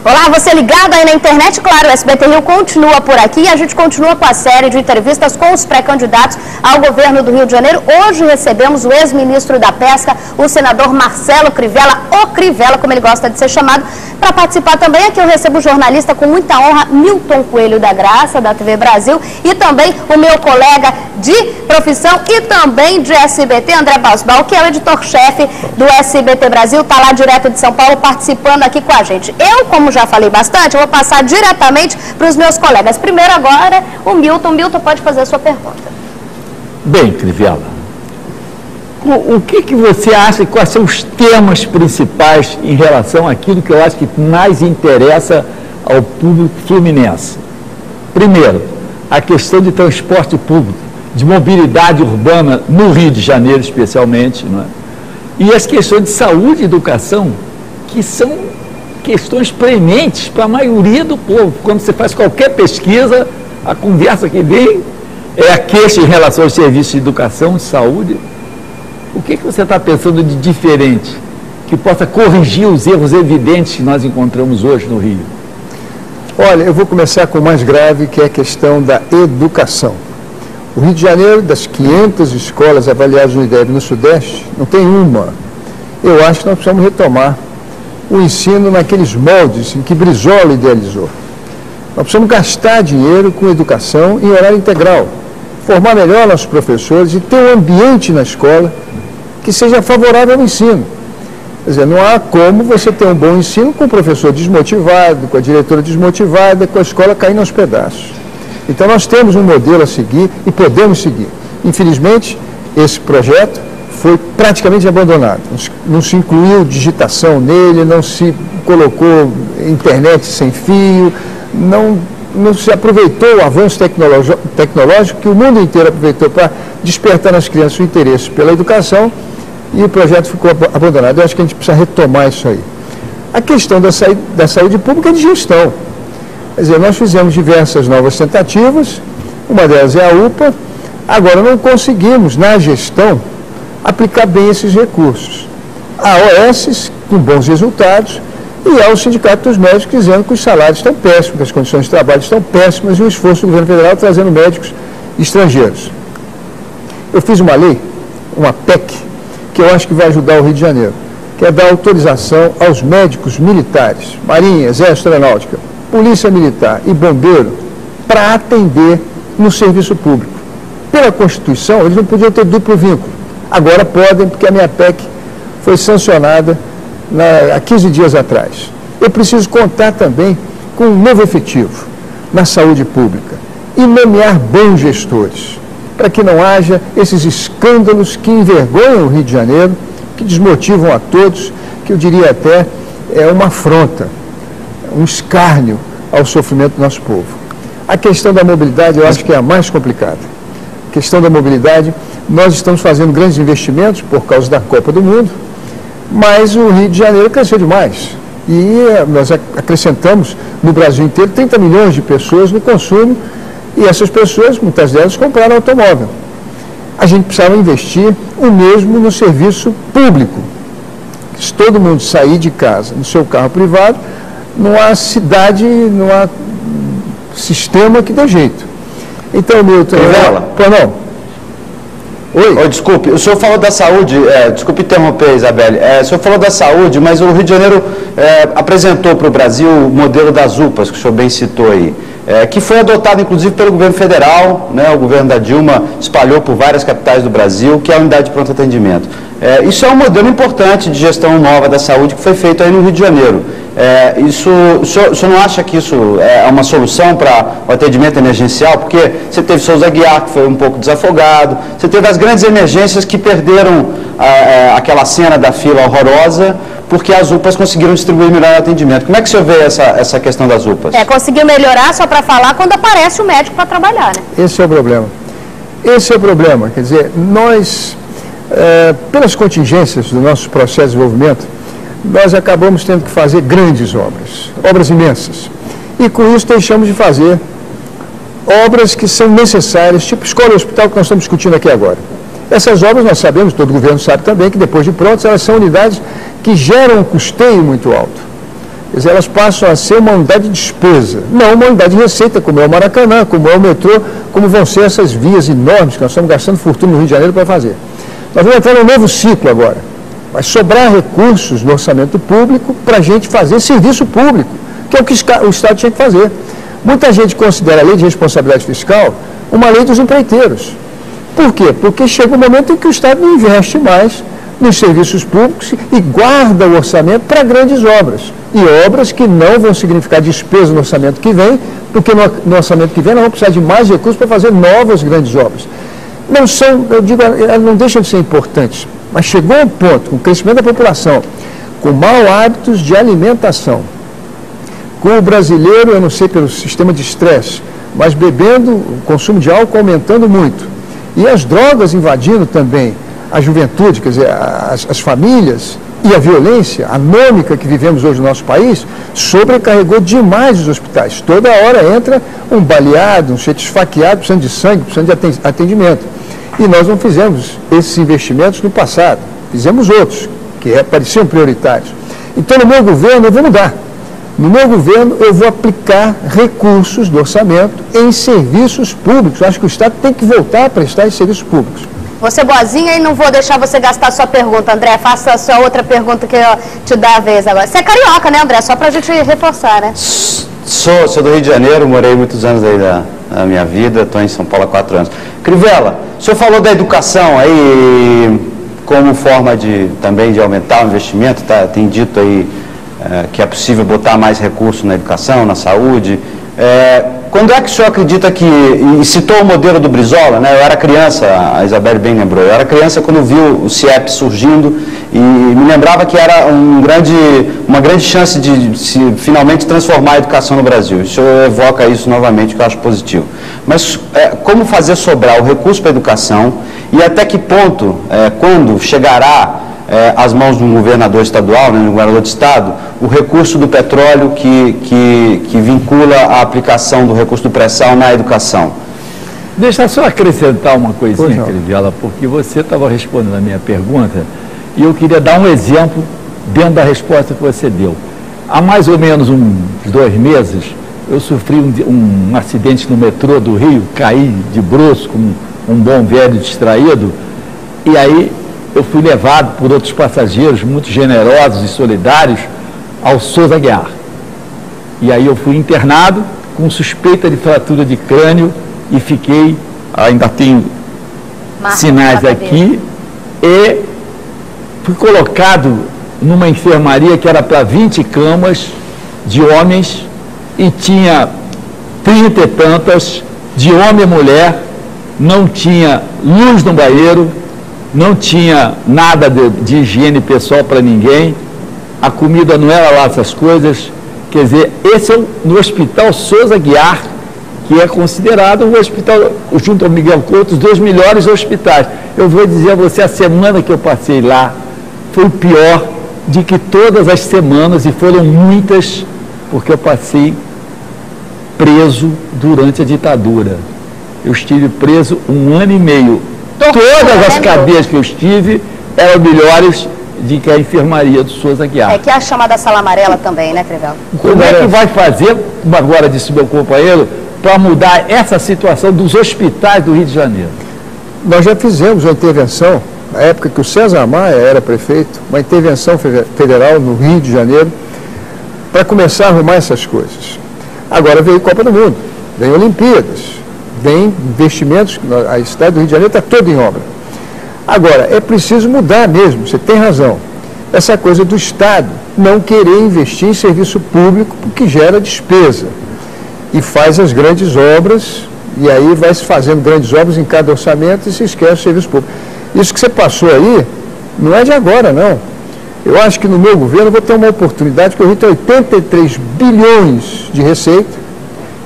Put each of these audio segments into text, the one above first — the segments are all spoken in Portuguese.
Olá, você ligado aí na internet? Claro, o SBT Rio continua por aqui e a gente continua com a série de entrevistas com os pré-candidatos ao governo do Rio de Janeiro. Hoje recebemos o ex-ministro da Pesca, o senador Marcelo Crivella, o Crivella, como ele gosta de ser chamado. Para participar também aqui eu recebo o jornalista com muita honra, Milton Coelho da Graça, da TV Brasil, e também o meu colega de profissão e também de SBT, André Basbal, que é o editor-chefe do SBT Brasil, está lá direto de São Paulo participando aqui com a gente. Eu, como já falei bastante, eu vou passar diretamente para os meus colegas. Primeiro agora, o Milton. Milton, pode fazer a sua pergunta. Bem, Crivella, o que você acha, quais são os temas principais em relação àquilo que eu acho que mais interessa ao público fluminense? Primeiro, a questão de transporte público, de mobilidade urbana no Rio de Janeiro especialmente, não é? E as questões de saúde e educação, que são questões prementes para a maioria do povo. Quando você faz qualquer pesquisa, a conversa que vem é a queixa em relação aos serviços de educação e saúde. O que você está pensando de diferente, que possa corrigir os erros evidentes que nós encontramos hoje no Rio? Olha, eu vou começar com o mais grave, que é a questão da educação. O Rio de Janeiro, das 500 escolas avaliadas no IDEB no Sudeste, não tem uma. Eu acho que nós precisamos retomar o ensino naqueles moldes em que Brizola idealizou. Nós precisamos gastar dinheiro com educação em horário integral, formar melhor nossos professores e ter um ambiente na escola que seja favorável ao ensino. Quer dizer, não há como você ter um bom ensino com o professor desmotivado, com a diretora desmotivada, com a escola caindo aos pedaços. Então nós temos um modelo a seguir e podemos seguir. Infelizmente, esse projeto foi praticamente abandonado. Não se incluiu digitação nele, não se colocou internet sem fio, não se aproveitou o avanço tecnológico que o mundo inteiro aproveitou para despertar nas crianças o interesse pela educação, e o projeto ficou abandonado. Eu acho que a gente precisa retomar isso aí. A questão da saúde pública é de gestão. Quer dizer, nós fizemos diversas novas tentativas, uma delas é a UPA, agora não conseguimos, na gestão, aplicar bem esses recursos. Há OS com bons resultados e há o Sindicato dos Médicos dizendo que os salários estão péssimos, que as condições de trabalho estão péssimas e o esforço do governo federal trazendo médicos estrangeiros. Eu fiz uma lei, uma PEC, que eu acho que vai ajudar o Rio de Janeiro, que é dar autorização aos médicos militares, Marinha, Exército, Aeronáutica, Polícia Militar e Bombeiro, para atender no serviço público. Pela Constituição, eles não podiam ter duplo vínculo. Agora podem, porque a minha PEC foi sancionada há 15 dias atrás. Eu preciso contar também com um novo efetivo na saúde pública e nomear bons gestores, para que não haja esses escândalos que envergonham o Rio de Janeiro, que desmotivam a todos, que eu diria até é uma afronta, um escárnio ao sofrimento do nosso povo. A questão da mobilidade eu acho que é a mais complicada. A questão da mobilidade, nós estamos fazendo grandes investimentos por causa da Copa do Mundo, mas o Rio de Janeiro cresceu demais. E nós acrescentamos no Brasil inteiro 30 milhões de pessoas no consumo, e essas pessoas, muitas delas, compraram automóvel. A gente precisava investir o mesmo no serviço público. Se todo mundo sair de casa no seu carro privado, não há cidade, não há sistema que dê jeito. Então, Milton... Oi, desculpe, o senhor falou da saúde, desculpe interromper, Isabelle, o senhor falou da saúde, mas o Rio de Janeiro apresentou para o Brasil o modelo das UPAs, que o senhor bem citou aí, que foi adotado inclusive pelo governo federal, né, o governo da Dilma espalhou por várias capitais do Brasil, que é a unidade de pronto atendimento. Isso é um modelo importante de gestão nova da saúde que foi feito aí no Rio de Janeiro. O senhor não acha que isso é uma solução para o atendimento emergencial? Porque você teve Souza Aguiar, que foi um pouco desafogado, você teve as grandes emergências que perderam aquela cena da fila horrorosa, porque as UPAs conseguiram distribuir melhor o atendimento. Como é que o senhor vê essa questão das UPAs? Conseguiu melhorar só para falar quando aparece o médico para trabalhar, né? Esse é o problema. Esse é o problema. Quer dizer, nós, pelas contingências do nosso processo de desenvolvimento, nós acabamos tendo que fazer grandes obras imensas. E com isso deixamos de fazer obras que são necessárias, tipo escola e hospital que nós estamos discutindo aqui agora. Essas obras nós sabemos, todo o governo sabe também, que depois de prontas, elas são unidades que geram um custeio muito alto. Quer dizer, elas passam a ser uma unidade de despesa, não uma unidade de receita, como é o Maracanã, como é o metrô, como vão ser essas vias enormes que nós estamos gastando fortuna no Rio de Janeiro para fazer. Nós vamos entrar num novo ciclo agora. Vai sobrar recursos no orçamento público para a gente fazer serviço público, que é o que o Estado tinha que fazer. Muita gente considera a lei de responsabilidade fiscal uma lei dos empreiteiros. Por quê? Porque chega um momento em que o Estado não investe mais nos serviços públicos e guarda o orçamento para grandes obras. E obras que não vão significar despesa no orçamento que vem, porque no orçamento que vem nós vamos precisar de mais recursos para fazer novas grandes obras. Não são, eu digo, elas não deixam de ser importantes, mas chegou um ponto, com o crescimento da população, com maus hábitos de alimentação, com o brasileiro, eu não sei pelo sistema de estresse, mas bebendo, o consumo de álcool aumentando muito, e as drogas invadindo também a juventude, quer dizer, as famílias, e a violência anômica que vivemos hoje no nosso país sobrecarregou demais os hospitais. Toda hora entra um baleado, um sujeito esfaqueado, precisando de sangue, precisando de atendimento. E nós não fizemos esses investimentos no passado. Fizemos outros, que pareciam prioritários. Então, no meu governo, eu vou mudar. No meu governo, eu vou aplicar recursos do orçamento em serviços públicos. Eu acho que o Estado tem que voltar a prestar esses serviços públicos. Vou ser boazinha e não vou deixar você gastar a sua pergunta, André. Faça a sua outra pergunta que eu te dou a vez agora. Você é carioca, né, André? Só pra gente reforçar, né? Sou do Rio de Janeiro, morei muitos anos aí da minha vida, estou em São Paulo há 4 anos. Crivella, o senhor falou da educação aí como forma também de aumentar o investimento, tem dito aí que é possível botar mais recursos na educação, na saúde. Quando é que o senhor acredita que, e citou o modelo do Brizola, né? Eu era criança, a Isabelle bem lembrou, eu era criança quando viu o CIEP surgindo e me lembrava que era uma grande chance de se finalmente transformar a educação no Brasil. O senhor evoca isso novamente, que eu acho positivo. Mas como fazer sobrar o recurso para a educação e até que ponto, quando chegará às mãos de um governador estadual, né, de um governador de estado, o recurso do petróleo que vincula a aplicação do recurso do pré-sal na educação? Deixa só acrescentar uma coisinha, Crivella, porque você estava respondendo a minha pergunta e eu queria dar um exemplo dentro da resposta que você deu. Há mais ou menos uns 2 meses, eu sofri um acidente no metrô do Rio, caí de bruço como um bom velho distraído, e aí eu fui levado por outros passageiros muito generosos e solidários ao Souza Aguiar. E aí eu fui internado com suspeita de fratura de crânio e fiquei, ainda tenho sinais aqui, e fui colocado numa enfermaria que era para 20 camas de homens e tinha 30 e tantas de homem e mulher, não tinha luz no banheiro, não tinha nada de higiene pessoal para ninguém, a comida não era lá essas coisas. Quer dizer, esse é no Hospital Souza Aguiar, que é considerado um hospital, junto ao Miguel Couto, os 2 melhores hospitais. Eu vou dizer a você, a semana que eu passei lá foi o pior de que todas as semanas, e foram muitas, porque eu passei preso durante a ditadura. Eu estive preso 1 ano e meio. Todas as cadeias que eu estive eram melhores do que a enfermaria do Souza Aguiar. Que é a chamada sala amarela também, né, Crivella? Como é que vai fazer, como agora disse meu companheiro, para mudar essa situação dos hospitais do Rio de Janeiro? Nós já fizemos uma intervenção, na época que o César Maia era prefeito, uma intervenção federal no Rio de Janeiro, para começar a arrumar essas coisas. Agora veio Copa do Mundo, vem Olimpíadas, vem investimentos, a cidade do Rio de Janeiro está toda em obra. Agora, é preciso mudar mesmo, você tem razão. Essa coisa do Estado não querer investir em serviço público porque gera despesa. E faz as grandes obras, e aí vai se fazendo grandes obras em cada orçamento e se esquece o serviço público. Isso que você passou aí, não é de agora, não. Eu acho que no meu governo eu vou ter uma oportunidade, porque o Rio tem 83 bilhões de receita,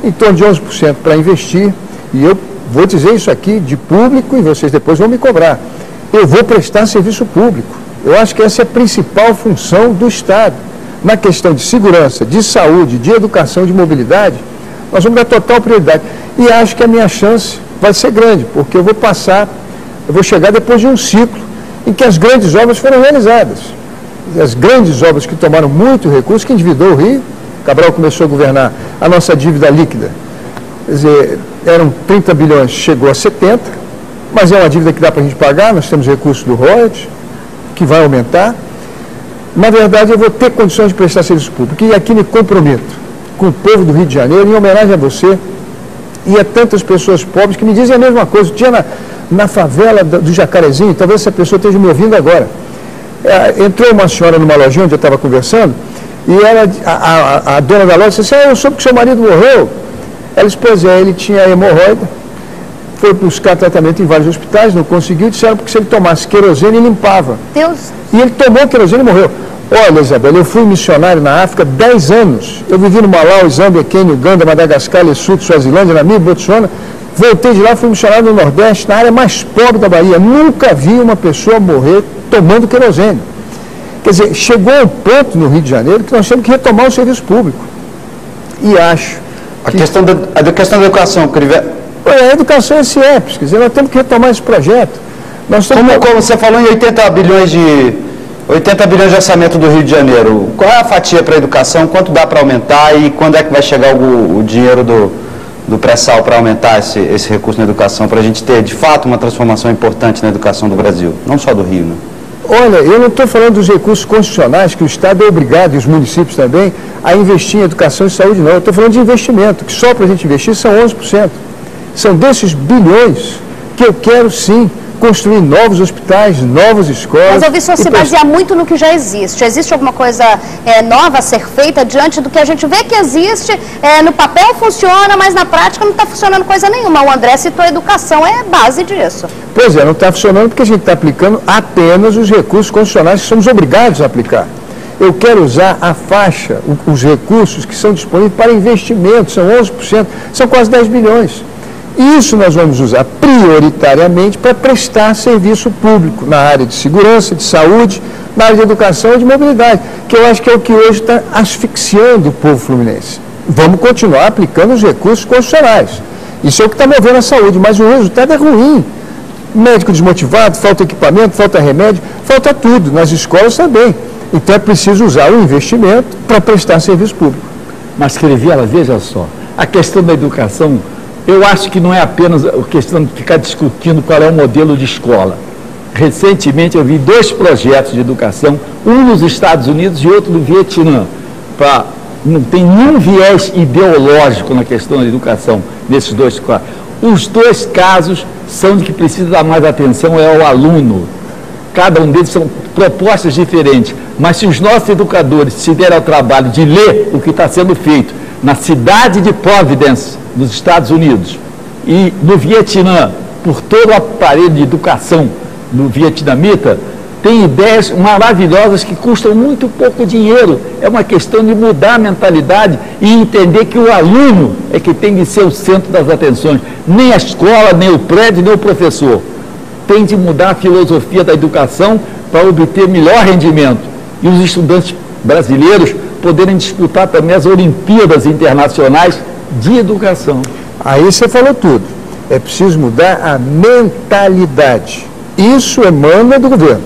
em torno de 11% para investir, e eu vou dizer isso aqui de público e vocês depois vão me cobrar. Eu vou prestar serviço público. Eu acho que essa é a principal função do Estado. Na questão de segurança, de saúde, de educação, de mobilidade, nós vamos dar total prioridade. E acho que a minha chance vai ser grande, porque eu vou chegar depois de um ciclo em que as grandes obras foram realizadas. as grandes obras que tomaram muito recurso, que endividou o Rio. Cabral começou a governar a nossa dívida líquida. Quer dizer, eram 30 bilhões, chegou a 70, mas é uma dívida que dá para a gente pagar, nós temos recursos do royalties, que vai aumentar. Na verdade, eu vou ter condições de prestar serviço público. E aqui me comprometo com o povo do Rio de Janeiro, em homenagem a você e a tantas pessoas pobres que me dizem a mesma coisa. Tinha na favela do Jacarezinho, talvez essa pessoa esteja me ouvindo agora. Entrou uma senhora numa lojinha onde eu estava conversando, e a dona da loja disse assim: eu soube que seu marido morreu. Ela disse: pois é, ele tinha hemorroida, foi buscar tratamento em vários hospitais, não conseguiu, disseram porque se ele tomasse querosene, limpava. Deus. E ele tomou querosene e morreu. Olha, Isabel, eu fui missionário na África 10 anos. Eu vivi no Malau, Zâmbia, Quênia, Uganda, Madagascar, Lesotho, Suazilândia, Namíbia, Botsuana. Voltei de lá, fui missionário no Nordeste, na área mais pobre da Bahia. Nunca vi uma pessoa morrer tomando querosene. Quer dizer, chegou um ponto no Rio de Janeiro que nós temos que retomar o serviço público. E acho A questão da educação, Crivella. A educação é CIEPS, quer dizer, nós temos que retomar esse projeto. Nós estamos... Como você falou em 80 bilhões de orçamento do Rio de Janeiro, qual é a fatia para a educação, quanto dá para aumentar e quando é que vai chegar o dinheiro do pré-sal para aumentar esse recurso na educação, para a gente ter, de fato, uma transformação importante na educação do Brasil, não só do Rio, né? Olha, eu não estou falando dos recursos constitucionais, que o Estado é obrigado, e os municípios também, a investir em educação e saúde, não. Eu estou falando de investimento, que só para a gente investir são 11%. São desses bilhões que eu quero, sim, construir novos hospitais, novas escolas. Mas eu vi só se basear muito no que já existe. Existe alguma coisa nova a ser feita diante do que a gente vê que existe, no papel funciona, mas na prática não está funcionando coisa nenhuma. O André citou a educação, é base disso. Pois é, não está funcionando porque a gente está aplicando apenas os recursos constitucionais que somos obrigados a aplicar. Eu quero usar a faixa, os recursos que são disponíveis para investimento, são 11%, são quase 10 bilhões. Isso nós vamos usar prioritariamente para prestar serviço público na área de segurança, de saúde, na área de educação e de mobilidade, que eu acho que é o que hoje está asfixiando o povo fluminense. Vamos continuar aplicando os recursos constitucionais. Isso é o que está movendo a saúde, mas o resultado é ruim. Médico desmotivado, falta equipamento, falta remédio, falta tudo, nas escolas também. Então é preciso usar o investimento para prestar serviço público. Mas, Crivella, veja só, a questão da educação, eu acho que não é apenas a questão de ficar discutindo qual é o modelo de escola. Recentemente eu vi 2 projetos de educação, um nos Estados Unidos e outro no Vietnã. Não tem nenhum viés ideológico na questão da educação nesses 2 casos. Os 2 casos são de que precisa dar mais atenção ao aluno. Cada um deles são propostas diferentes. Mas se os nossos educadores se derem ao trabalho de ler o que está sendo feito na cidade de Providence, nos Estados Unidos, e no Vietnã, por todo o aparelho de educação do vietnamita, tem ideias maravilhosas que custam muito pouco dinheiro. É uma questão de mudar a mentalidade e entender que o aluno é que tem de ser o centro das atenções. Nem a escola, nem o prédio, nem o professor. Tem de mudar a filosofia da educação para obter melhor rendimento. E os estudantes brasileiros poderem disputar também as Olimpíadas Internacionais de Educação. Aí você falou tudo. É preciso mudar a mentalidade. Isso emana do governo.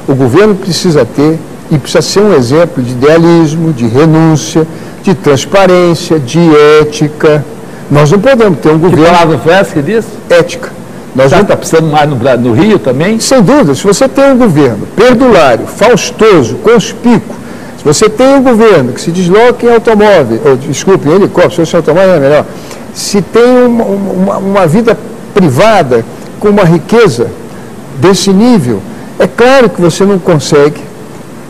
O governo precisa ter e precisa ser um exemplo de idealismo, de renúncia, de transparência, de ética. Nós não podemos ter um governo... Que palavra foi essa que disse? Ética. Nós já está precisando mais no Rio também? Sem dúvida. Se você tem um governo perdulário, faustoso, conspícuo, se você tem um governo que se desloca em automóvel, ou desculpe, em helicóptero, se fosse automóvel é melhor, se tem uma vida privada com uma riqueza desse nível, é claro que você não consegue,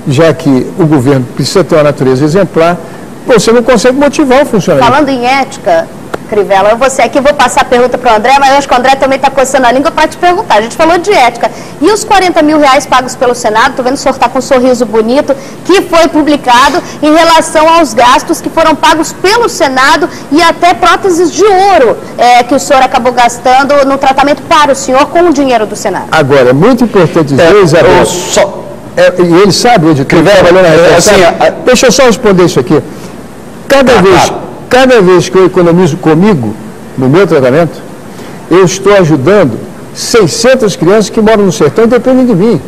já que o governo precisa ter uma natureza exemplar, você não consegue motivar o funcionamento. Falando em ética, Crivella, eu vou passar a pergunta para o André, mas eu acho que o André também está coçando a língua para te perguntar. A gente falou de ética. E os 40 mil reais pagos pelo Senado, estou vendo o senhor está com um sorriso bonito, que foi publicado em relação aos gastos que foram pagos pelo Senado e até próteses de ouro que o senhor acabou gastando no tratamento para o senhor com o dinheiro do Senado. Agora, é muito importante dizer, Isabel, e ele sabe, o editor, deixa eu só responder isso aqui. Cada vez que eu economizo comigo, no meu tratamento, eu estou ajudando 600 crianças que moram no sertão e dependem de mim.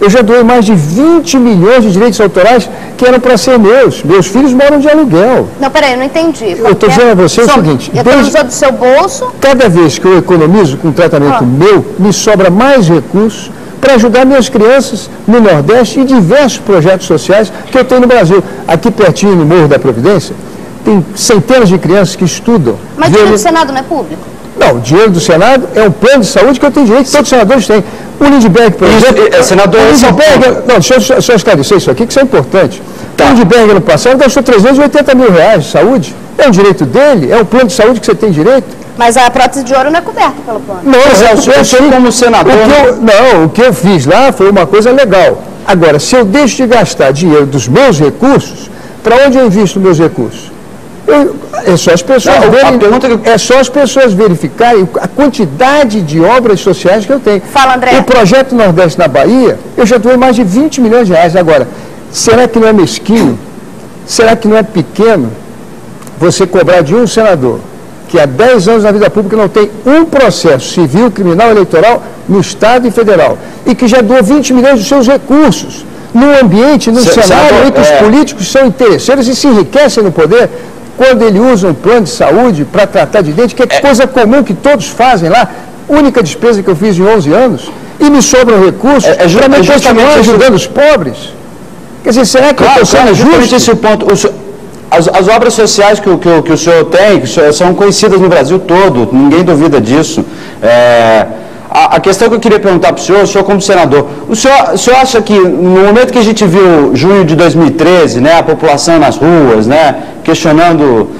Eu já doei mais de 20 milhões de direitos autorais que eram para ser meus. Meus filhos moram de aluguel. Não, peraí, não entendi. Eu estou dizendo a você o seguinte. Economizou do seu bolso? Cada vez que eu economizo com um tratamento meu, me sobra mais recursos para ajudar minhas crianças no Nordeste e diversos projetos sociais que eu tenho no Brasil. Aqui pertinho, no Morro da Providência, tem centenas de crianças que estudam. Mas o dinheiro do Senado não é público? Não, o dinheiro do Senado é um plano de saúde que eu tenho direito, todos os senadores têm. O Lindbergh, por exemplo... senador... Não, deixa eu só esclarecer isso aqui, que isso é importante. Tá. O Lindbergh, ano passado, gastou 380 mil reais de saúde. É um direito dele, é um plano de saúde que você tem direito. Mas a prótese de ouro não é coberta pelo plano. Não, o senhor como senador... o que eu fiz lá foi uma coisa legal. Agora, se eu deixo de gastar dinheiro dos meus recursos, para onde eu invisto meus recursos? É só as pessoas verificarem a quantidade de obras sociais que eu tenho. Fala, André. O projeto Nordeste na Bahia, eu já doei mais de 20 milhões de reais. Agora, será que não é mesquinho? Será que não é pequeno você cobrar de um senador que há 10 anos na vida pública não tem um processo civil, criminal, eleitoral no Estado e federal e que já doou 20 milhões dos seus recursos num ambiente, num cenário em que os políticos são interesseiros e se enriquecem no poder? Quando ele usa um plano de saúde para tratar de dente, que é coisa comum que todos fazem lá, única despesa que eu fiz em 11 anos, e me sobram recursos para me continuar ajudando os pobres. Quer dizer, será que eu estou sendo justo? Esse ponto. As obras sociais que o senhor tem são conhecidas no Brasil todo, ninguém duvida disso. A questão que eu queria perguntar para o senhor como senador, o senhor acha que no momento que a gente viu junho de 2013, né, a população nas ruas, né, questionando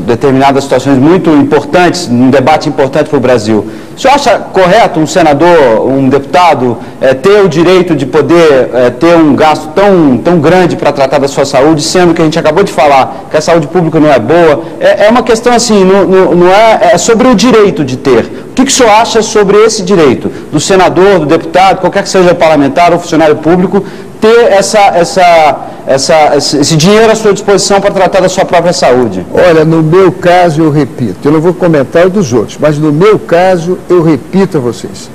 determinadas situações muito importantes, um debate importante para o Brasil, o senhor acha correto um senador, um deputado, ter o direito de poder ter um gasto tão grande para tratar da sua saúde, sendo que a gente acabou de falar que a saúde pública não é boa? É uma questão assim, não é sobre o direito de ter. O que o senhor acha sobre esse direito do senador, do deputado, qualquer que seja parlamentar ou funcionário público, ter esse dinheiro à sua disposição para tratar da sua própria saúde? Olha, no meu caso, eu repito, eu não vou comentar o dos outros, mas no meu caso, eu repito a vocês.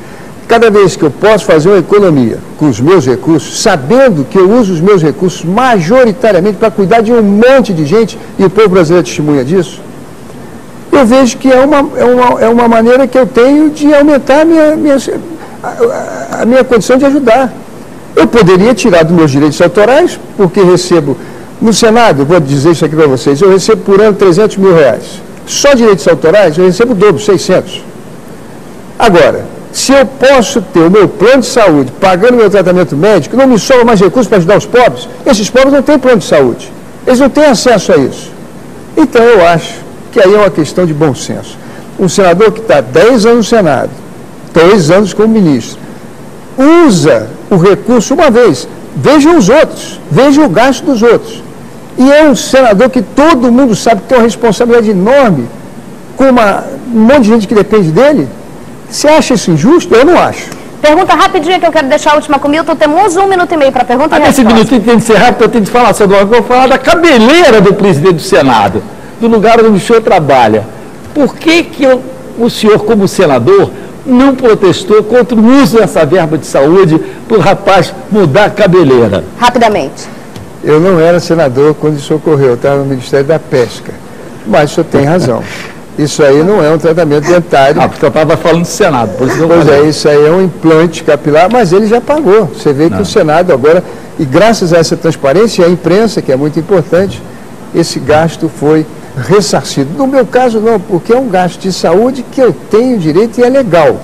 Cada vez que eu posso fazer uma economia com os meus recursos, sabendo que eu uso os meus recursos majoritariamente para cuidar de um monte de gente, e o povo brasileiro testemunha disso, eu vejo que é uma maneira que eu tenho de aumentar a minha condição de ajudar. Eu poderia tirar dos meus direitos autorais, porque recebo, no Senado, eu vou dizer isso aqui para vocês, eu recebo por ano 300 mil reais. Só direitos autorais eu recebo o dobro, 600. Agora, se eu posso ter o meu plano de saúde, pagando meu tratamento médico, não me sobra mais recursos para ajudar os pobres, esses pobres não têm plano de saúde. Eles não têm acesso a isso. Então eu acho que aí é uma questão de bom senso. Um senador que está 10 anos no Senado, 2 anos como ministro, usa o recurso uma vez, vejam os outros, vejam o gasto dos outros. E é um senador que todo mundo sabe que tem uma responsabilidade enorme, com um monte de gente que depende dele. Você acha isso injusto? Eu não acho. Pergunta rapidinha que eu quero deixar a última com o Milton. Temos 1 minuto e meio para pergunta e resposta. Nesse minuto tem que ser rápido, eu tenho que falar, senador, eu vou falar da cabeleira do presidente do Senado, do lugar onde o senhor trabalha. Por que o senhor, como senador, não protestou contra o uso dessa verba de saúde para o rapaz mudar a cabeleira? Rapidamente. Eu não era senador quando isso ocorreu, eu estava no Ministério da Pesca. Mas o senhor tem razão. Isso aí não é um tratamento dentário. Porque eu estava falando do Senado. Pois é, isso aí é um implante capilar, mas ele já pagou. Você vê que o Senado agora, e graças a essa transparência e à imprensa, que é muito importante, esse gasto foi ressarcido. No meu caso não, porque é um gasto de saúde que eu tenho direito e é legal.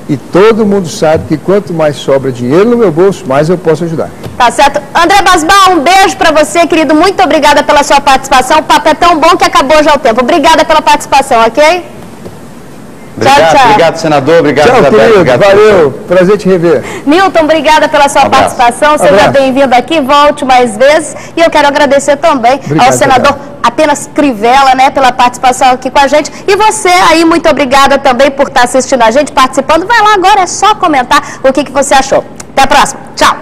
E todo mundo sabe que quanto mais sobra dinheiro no meu bolso, mais eu posso ajudar. Tá certo. André Basbal, um beijo para você, querido. Muito obrigada pela sua participação. O papo é tão bom que acabou já o tempo. Obrigada pela participação, ok? Obrigado, tchau. Obrigado, senador. Obrigado, tchau, Isabel. Querido. Obrigado, valeu. Prazer te rever. Milton, obrigada pela sua participação. Seja bem-vindo aqui. Volte mais vezes. E eu quero agradecer também ao senador Apenas Crivella, né, pela participação aqui com a gente. E você aí, muito obrigada também por estar assistindo a gente, participando. Vai lá agora, é só comentar o que você achou. Até a próxima. Tchau.